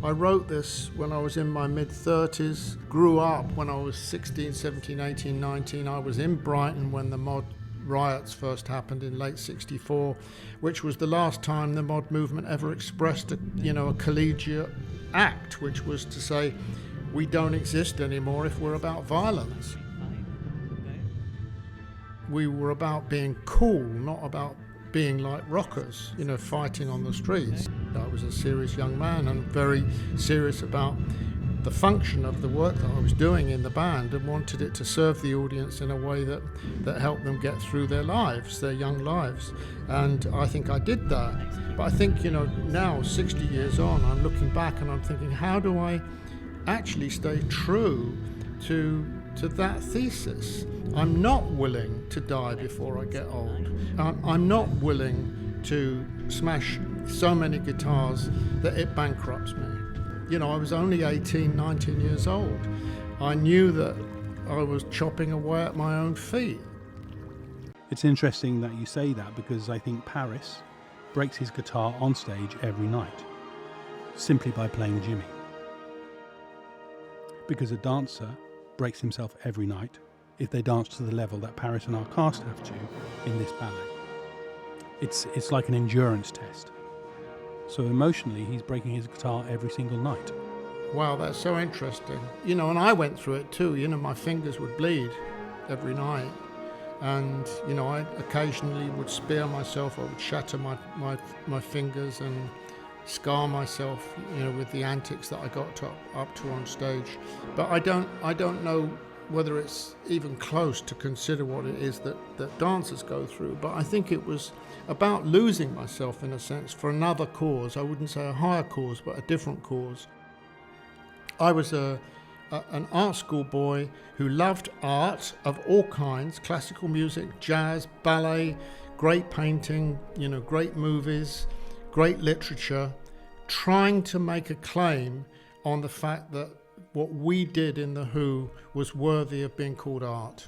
I wrote this when I was in my mid-30s, grew up when I was 16, 17, 18, 19. I was in Brighton when the mod riots first happened in late 64, which was the last time the mod movement ever expressed a collegiate act, which was to say, we don't exist anymore if we're about violence. We were about being cool, not about being like rockers, fighting on the streets. I was a serious young man and very serious about the function of the work that I was doing in the band, and wanted it to serve the audience in a way that helped them get through their lives, their young lives. And I think I did that. But I think, now, 60 years on, I'm looking back and I'm thinking, how do I actually stay true to that thesis? I'm not willing to die before I get old. I'm not willing to smash so many guitars that it bankrupts me. I was only 18, 19 years old. I knew that I was chopping away at my own feet. It's interesting that you say that, because I think Paris breaks his guitar on stage every night, simply by playing Jimmy. Because a dancer breaks himself every night if they dance to the level that Paris and our cast have to in this ballet. It's like an endurance test. So emotionally, he's breaking his guitar every single night. Wow, that's so interesting. And I went through it too. My fingers would bleed every night. And, I occasionally would spear myself. I would shatter my fingers and scar myself, with the antics that I got up to on stage. But I don't know whether it's even close to consider what it is that dancers go through. But I think it was about losing myself, in a sense, for another cause. I wouldn't say a higher cause, but a different cause. I was an art school boy who loved art of all kinds: classical music, jazz, ballet, great painting, great movies, great literature, trying to make a claim on the fact that what we did in The Who was worthy of being called art.